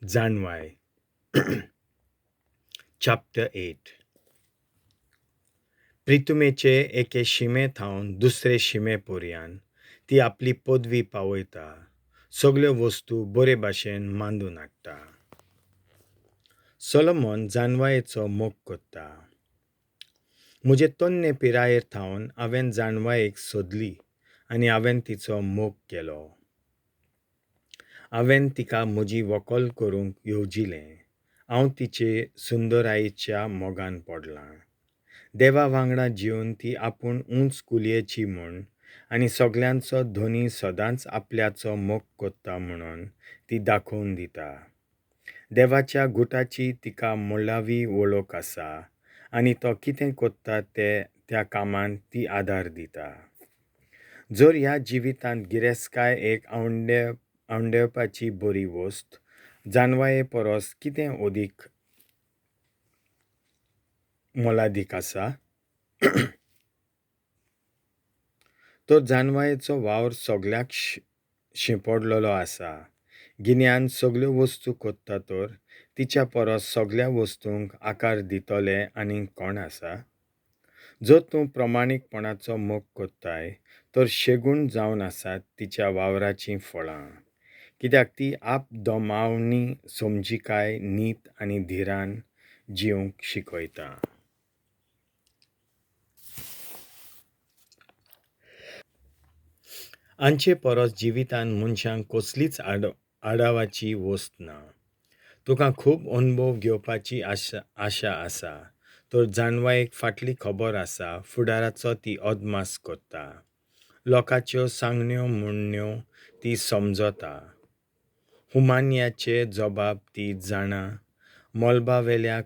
Zannvaiê Chapter 8 प्रितुमेचे एके शिमे थावन दुसरे शिमे पर्यान ती आपली पदवी पावयता, सगल्यो वस्तू बरे भाशेन मांडून हाडटा. सोलोमन zannvaieचो मोग करता. म्हजे तन्ने पिरायेर थावन हांवें zannvaieक सोदली आनी हांवें तिचो मोग केलो. हांवें तिका म्हजी व्हंकल करूंक येवजिलें. हांव तिचे सुंदरायेच्या मोगान पडलां. देवा वांगडा जिवन ती आपूण उंच कुलयेची म्हूण आनी सगल्यांचो धनी सदांच आपल्याचो मोग कोत्ता म्हणून ती दाखोवन दिता. देवाच्या गुटाची तिका मोलावी वळख आसा आनी तो कितें कोत्ता त्या कामान ती आदार दिता. जर ह्या जिवितांत गिरेस्तकाय एक anvddevpachi बरी vost, Zannvaiê poros कितें ओdik moladik आसा, तो Zannvaiêचो वावर सोगल्याक ximpoddlolo आसा. गिन्यान सगल्यो वस्तू कोत्ता तर तिच्या परस सगळ्या वस्तूंक आकार दितले आनी कोण आसा. जर तूं प्रमाणीकपणाचो मोग कोत्ताय तर शेगूण जावन आसात तिच्या वावराचीं फळां, कित्याक ती ap-domavnni समजिकाय नीत आनी धिरान जिवंक शिकयता. आमचे परस जिवितांत मनशांक कसलीच आडावाची वस्त ना. तुका खूब अनुभव घेवपाची आशा आसा तर Zannvaiêक फाटली खबर आसा फुडाराचो ती अदमास करता. लोकांच्यो sangnneô-mhonn'nneô ती समजता. हुमान्याचे जबाब ती जाणा. मलबावेल्या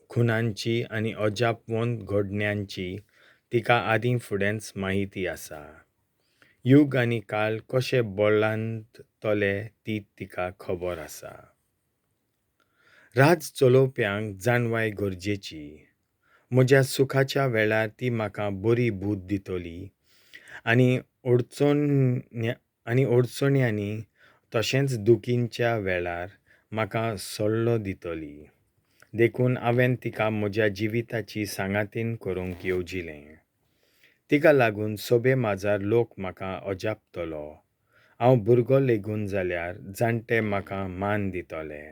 खुनांची आनी अजापवंत घडण्यांची तिका आदीं फुडेंच माहिती आसा. युग आनी काळ कशे बदलांतले ती तिका खबर आसा. राज चलोवप्यांक Zannvaiê गरजेची. म्हज्या सुखाच्या वेळार ती म्हाका बरी बूद दितली आनी अडचण्यांनी तशेंच दुखींच्या वेळार म्हाका सल्लो दितली. देखून हांवें तिका म्हज्या जिविताची सांगातीन करूंक येवजिलें. तिका लागून सोबे माजार लोक म्हाका अजापतलो. हांव भुरगो लेगून जाल्यार जाणटे म्हाका मान दितले.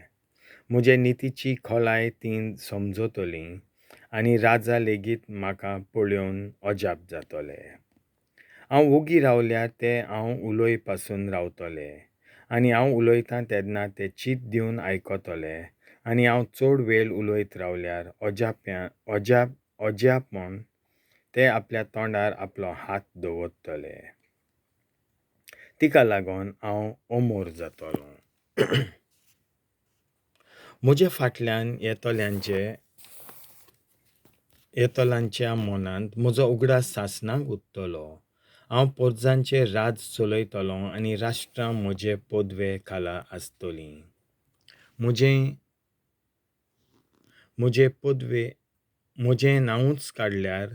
म्हजे नितीची खोलाय तीं समजतलीं आनी राजा लेगीत म्हाका पळोवन अजाप जातले. हांव ओगी रावल्यार ते हांव उलोय पासून रावतले आनी हांव उलयतां तेन्ना ते चीत दिवन आयकतले आनी हांव चड वेळ उलयत रावल्यार अजापण ते आपल्या तोंडार आपलो हात दवरतले. तिका लागून हांव अमोर जातलों. म्हजे फाटल्यान येतल्यांच्या मनांत म्हजो उगडास सासणाक उरतलो. हांव पोरजांचेर राज चलयतलों आनी राष्ट्रां म्हजे पदवे खाला आसतलीं. म्हजें नांवूच काडल्यार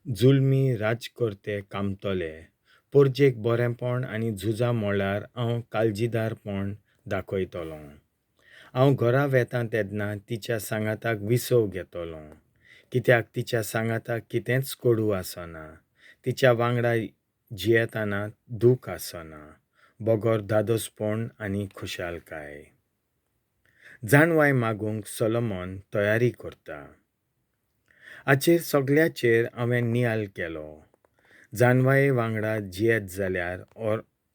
जुलमी राजकर्ते कामतले. पोरजेक बरेंपण आनी झुजा म्हळ्यार हांव काळजीदारपण दाखयतलों. हांव घरा वेतां तेन्ना तिच्या सांगाताक विसव घेतलों, कित्याक तिच्या सांगाताक कितेंच कडू आसना. तिच्या वांगडा जियेतना दूख आसना, बगर धादोसपण आनी खुशालकाय. Zannvaiê मागूंक सोलोमन तयारी करता. हाचेर सगळ्याचेर हांवें नियाल केलो. Zannvaiê वांगडा जियेत जाल्यार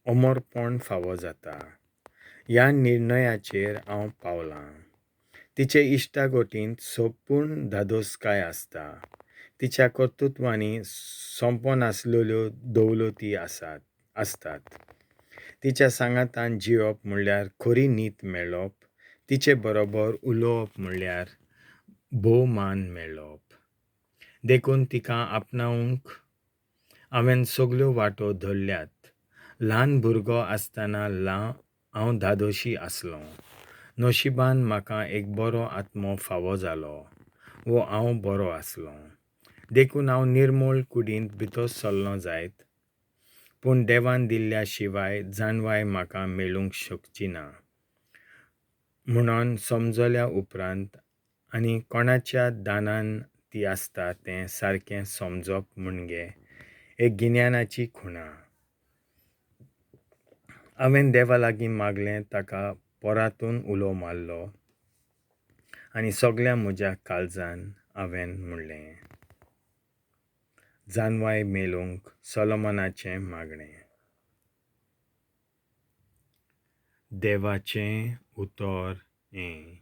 अमरपण फावो जाता. ह्या निर्णयाचेर हांव पावलां. तिचे इश्टागोटींत संपूर्ण धादोसकाय आसता. तिच्या कर्तुत्वांनी सोंपनासलेल्यो दवलती आसतात. तिच्या सांगातान जिवप म्हणल्यार खरी नीत मेळप. तिचे बरोबर उलोवप म्हणल्यार भोवमान मेळप. देखून तिका आपणावंक हांवें सगल्यो वाटो धरल्यात. ल्हान भुरगो आसतना हांव धादोशी आसलों. नशिबान म्हाका एक बरो आत्मो फावो जालो वो हांव बरो आसलों. देखून हांव निर्मळ कुडींत भितर सरलों जायत, पूण देवान दिल्ल्या शिवाय Zannvaiê म्हाका मेळूंक शकची ना. म्हणून समजल्या उपरांत आनी कोणाच्या दानान ती आसता तें सारकें समजप म्हणजे एक गिन्यानाची खुणा. हांवें देवा लागीं मागलें, ताका पोरातून उलो मारलो आनी सगळ्या म्हज्या काळजान हांवें म्हणलें. जानवाय मेलूंक सोलोमनाचें मागणें. देवाचें उतर हें.